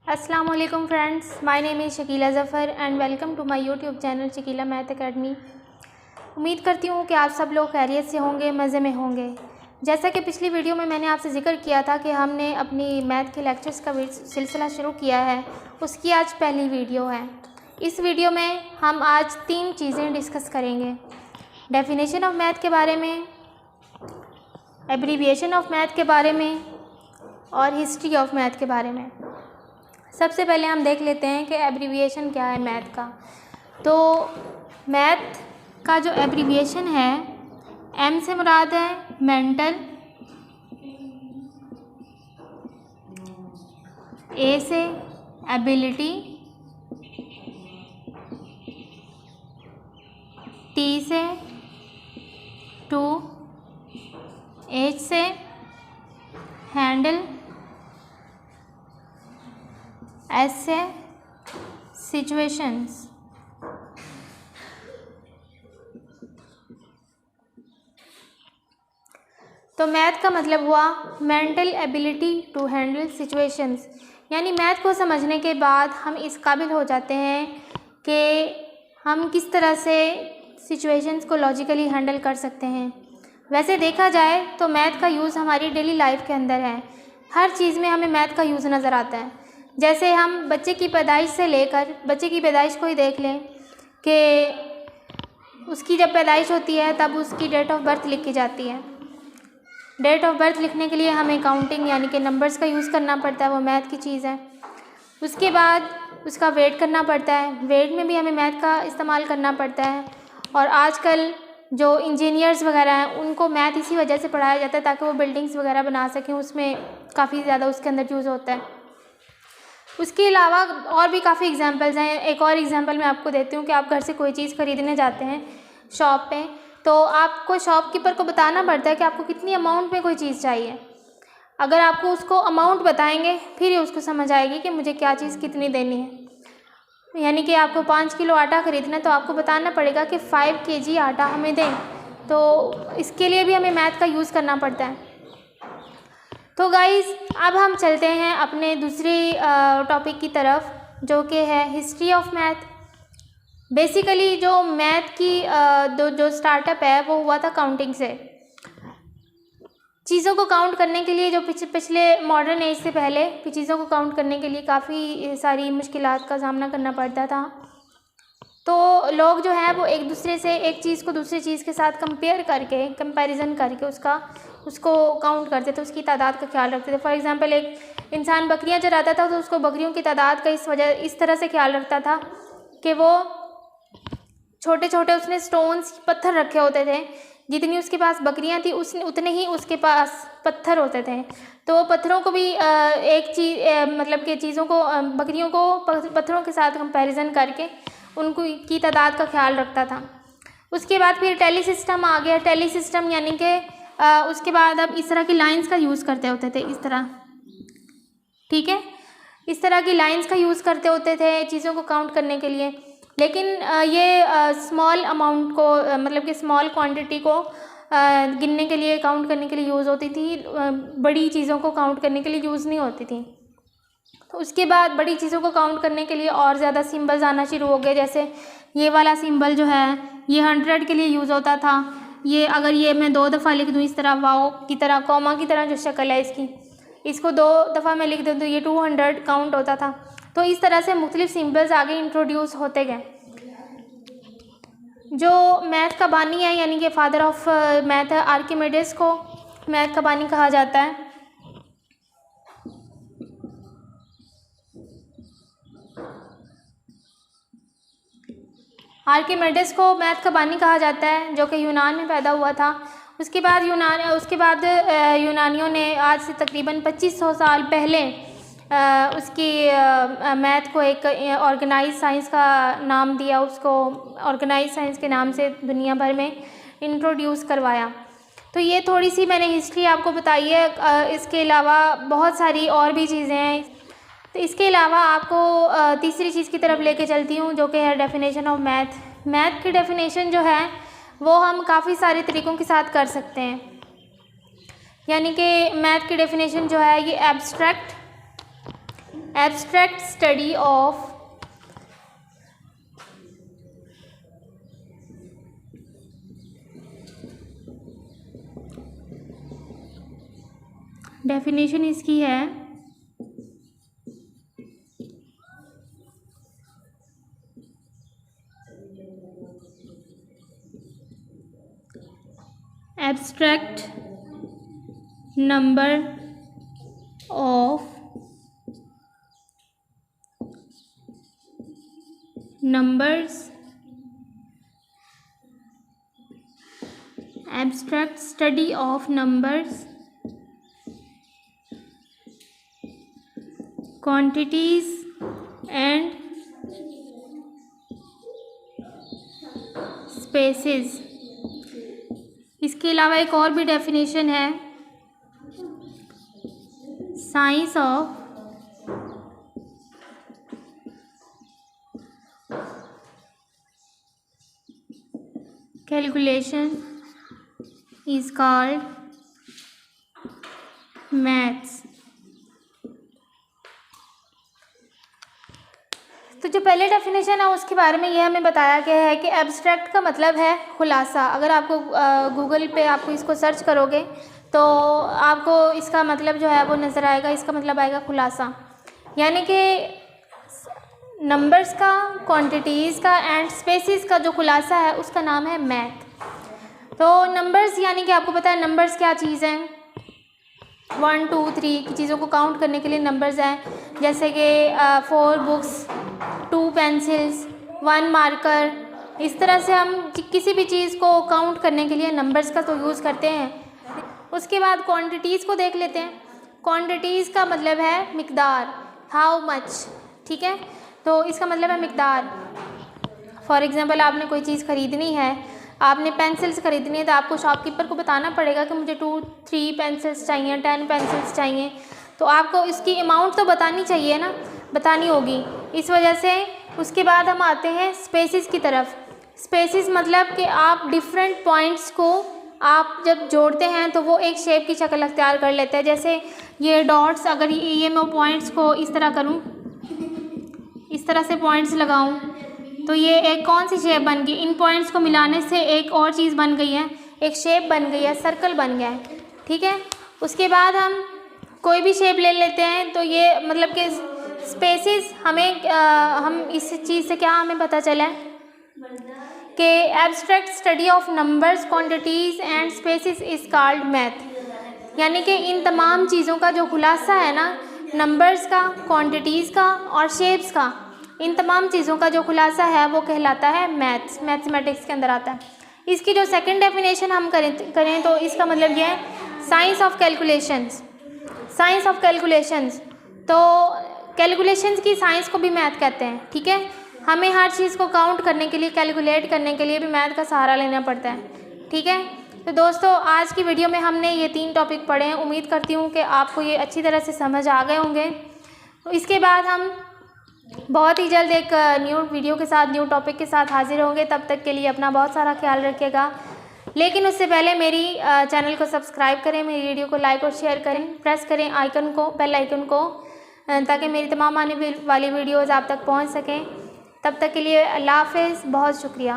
अस्सलाम वालेकुम friends, my name is Shakila Zafar and welcome to my YouTube channel Shakila math academy. उम्मीद करती हूँ कि आप सब लोग खैरियत से होंगे, मज़े में होंगे। जैसा कि पिछली वीडियो में मैंने आपसे ज़िक्र किया था कि हमने अपनी मैथ के लेक्चर्स का सिलसिला शुरू किया है, उसकी आज पहली वीडियो है। इस वीडियो में हम आज 3 चीज़ें डिस्कस करेंगे। डेफिनेशन ऑफ मैथ के बारे में, एब्रीविएशन ऑफ मैथ के बारे में और हिस्ट्री ऑफ मैथ के बारे में। सबसे पहले हम देख लेते हैं कि एब्रीविएशन क्या है मैथ का। तो मैथ का जो एब्रीविएशन है, एम से मुराद है मेंटल, ए से एबिलिटी, टी से टू, एच से हैंडल, एस से सिचुएशंस। तो मैथ का मतलब हुआ mental ability to handle situations, यानी मैथ को समझने के बाद हम इस काबिल हो जाते हैं कि हम किस तरह से सिचुएशंस को लॉजिकली हैंडल कर सकते हैं। वैसे देखा जाए तो मैथ का यूज़ हमारी डेली लाइफ के अंदर है, हर चीज़ में हमें मैथ का यूज़ नज़र आता है। जैसे हम बच्चे की पैदाइश से लेकर बच्चे की पैदाइश को ही देख लें कि उसकी जब पैदाइश होती है तब उसकी डेट ऑफ बर्थ लिखी जाती है। डेट ऑफ बर्थ लिखने के लिए हमें काउंटिंग यानी कि नंबर्स का यूज़ करना पड़ता है, वो मैथ की चीज़ है। उसके बाद उसका वेट करना पड़ता है, वेट में भी हमें मैथ का इस्तेमाल करना पड़ता है। और आजकल जो इंजीनियर्स वगैरह हैं उनको मैथ इसी वजह से पढ़ाया जाता है ताकि वो बिल्डिंग्स वगैरह बना सकें, उसमें काफ़ी ज़्यादा उसके अंदर यूज़ होता है। उसके अलावा और भी काफ़ी एग्जांपल्स हैं। एक और एग्जांपल मैं आपको देती हूँ कि आप घर से कोई चीज़ ख़रीदने जाते हैं शॉप पे, तो आपको शॉपकीपर को बताना पड़ता है कि आपको कितनी अमाउंट में कोई चीज़ चाहिए। अगर आपको उसको अमाउंट बताएंगे फिर ही उसको समझ आएगी कि मुझे क्या चीज़ कितनी देनी है। यानी कि आपको 5 किलो आटा ख़रीदना है तो आपको बताना पड़ेगा कि 5 kg आटा हमें दें, तो इसके लिए भी हमें मैथ का यूज़ करना पड़ता है। तो गाइज़ अब हम चलते हैं अपने दूसरी टॉपिक की तरफ, जो कि है हिस्ट्री ऑफ मैथ। बेसिकली जो मैथ की जो स्टार्टअप है वो हुआ था काउंटिंग से। चीज़ों को काउंट करने के लिए जो पिछले मॉडर्न एज से पहले चीज़ों को काउंट करने के लिए काफ़ी सारी मुश्किलात का सामना करना पड़ता था। तो लोग जो है वो एक दूसरे से एक चीज़ को दूसरी चीज़ के साथ कंपैरिजन करके उसको काउंट करते थे, उसकी तादाद का ख्याल रखते थे। फॉर एग्जांपल एक इंसान बकरियां चराता था तो उसको बकरियों की तादाद का इस तरह से ख्याल रखता था कि वो छोटे छोटे उसने स्टोन्स पत्थर रखे होते थे, जितनी उसके पास बकरियां थी उतने ही उसके पास पत्थर होते थे। तो वो पत्थरों को भी एक चीज़ मतलब कि चीज़ों को बकरियों को पत्थरों के साथ कंपैरिजन करके उनको की तादाद का ख्याल रखता था। उसके बाद फिर टेली सिस्टम आ गया। टेली सिस्टम यानी कि उसके बाद अब इस तरह की लाइंस का यूज़ करते होते थे, इस तरह, ठीक है, इस तरह की लाइंस का यूज़ करते होते थे चीज़ों को काउंट करने के लिए। लेकिन ये स्मॉल अमाउंट को मतलब कि स्मॉल क्वांटिटी को गिनने के लिए, काउंट करने के लिए यूज़ होती थी, बड़ी चीज़ों को काउंट करने के लिए यूज़ नहीं होती थी। तो उसके बाद बड़ी चीज़ों को काउंट करने के लिए और ज़्यादा सिंबल्स आना शुरू हो गए। जैसे ये वाला सिंबल जो है ये 100 के लिए यूज़ होता था। ये अगर ये मैं 2 दफ़ा लिख दूँ इस तरह, वाओ की तरह, कॉमा की तरह जो शक्ल है इसकी, इसको 2 दफ़ा मैं लिख दूँ तो ये 200 काउंट होता था। तो इस तरह से मुख्तलिफ सिंबल्स आगे इंट्रोड्यूस होते गए। जो मैथ का बानी है यानी कि फादर ऑफ मैथ है, आर्किमिडीज को मैथ का बानी कहा जाता है। आर्किमिडीज को मैथ का बानी कहा जाता है, जो कि यूनान में पैदा हुआ था। उसके बाद यूनानियों ने आज से तकरीबन 2500 साल पहले उसकी मैथ को एक ऑर्गेनाइज साइंस का नाम दिया, उसको ऑर्गेनाइज साइंस के नाम से दुनिया भर में इंट्रोड्यूस करवाया। तो ये थोड़ी सी मैंने हिस्ट्री आपको बताई है। इसके अलावा बहुत सारी और भी चीज़ें हैं। तो इसके अलावा आपको तीसरी चीज़ की तरफ लेके चलती हूँ, जो कि है डेफिनेशन ऑफ मैथ। मैथ की डेफिनेशन जो है वो हम काफ़ी सारे तरीक़ों के साथ कर सकते हैं। यानी कि मैथ की डेफिनेशन जो है ये एब्स्ट्रैक्ट स्टडी ऑफ डेफिनेशन इसकी है abstract number of numbers, abstract study of numbers, quantities and spaces। इसके अलावा एक और भी डेफिनेशन है, science of calculation is called maths। तो जो पहले डेफिनेशन है उसके बारे में यह हमें बताया गया है कि एब्स्ट्रैक्ट का मतलब है खुलासा। अगर आपको गूगल पे आपको इसको सर्च करोगे तो आपको इसका मतलब जो है वो नज़र आएगा। इसका मतलब आएगा खुलासा, यानी कि नंबर्स का, क्वांटिटीज़ का एंड स्पेसिस का जो खुलासा है उसका नाम है मैथ। तो नंबर्स यानी कि आपको पता है नंबर्स क्या चीज़ हैं। 1 2 3 की चीज़ों को काउंट करने के लिए नंबर्स हैं, जैसे कि 4 बुक्स, 2 पेंसिल्स, 1 मार्कर। इस तरह से हम किसी भी चीज़ को काउंट करने के लिए नंबर्स का तो यूज़ करते हैं। उसके बाद क्वांटिटीज़ को देख लेते हैं। क्वांटिटीज़ का मतलब है मिकदार, हाउ मच, ठीक है। तो इसका मतलब है मिकदार। फॉर एग्ज़ाम्पल आपने कोई चीज़ ख़रीदनी है, आपने पेंसिल्स ख़रीदनी है, तो आपको शॉपकीपर को बताना पड़ेगा कि मुझे 2 3 पेंसिल्स चाहिए, 10 पेंसिल्स चाहिए। तो आपको इसकी अमाउंट तो बतानी चाहिए ना, बतानी होगी। इस वजह से उसके बाद हम आते हैं स्पेसिस की तरफ। स्पेसिस मतलब कि आप डिफरेंट पॉइंट्स को आप जब जोड़ते हैं तो वो एक शेप की शक्ल अख्तियार कर लेते हैं। जैसे ये डॉट्स, अगर ये मैं पॉइंट्स को इस तरह करूँ, इस तरह से पॉइंट्स लगाऊं, तो ये एक कौन सी शेप बन गई। इन पॉइंट्स को मिलाने से एक और चीज़ बन गई है, एक शेप बन गई है, सर्कल बन गया है, ठीक है। उसके बाद हम कोई भी शेप ले लेते हैं, तो ये मतलब कि स्पेसिस हमें हम इस चीज़ से क्या हमें पता चला है कि abstract study of numbers, quantities and spaces is called math. यानी कि इन तमाम चीज़ों का जो खुलासा है ना, नंबर्स का, क्वांटिटीज़ का और शेप्स का, इन तमाम चीज़ों का जो खुलासा है वो कहलाता है मैथ्स, मैथमेटिक्स के अंदर आता है। इसकी जो सेकंड डेफिनेशन हम करें तो इसका मतलब ये है science of calculations. Science of calculations, तो कैलकुलेशंस की साइंस को भी मैथ कहते हैं, ठीक है। हमें हर चीज़ को काउंट करने के लिए, कैलकुलेट करने के लिए भी मैथ का सहारा लेना पड़ता है, ठीक है। तो दोस्तों आज की वीडियो में हमने ये 3 टॉपिक पढ़े हैं। उम्मीद करती हूँ कि आपको ये अच्छी तरह से समझ आ गए होंगे। तो इसके बाद हम बहुत ही जल्द एक न्यू वीडियो के साथ, न्यू टॉपिक के साथ हाजिर होंगे। तब तक के लिए अपना बहुत सारा ख्याल रखिएगा। लेकिन उससे पहले मेरी चैनल को सब्सक्राइब करें, मेरी वीडियो को लाइक और शेयर करें, प्रेस करें आइकन को, बेल आइकन को, ताकि मेरी तमाम आने वाली वीडियोज़ आप तक पहुँच सकें। तब तक के लिए अल्लाह हाफ़िज़, बहुत शुक्रिया।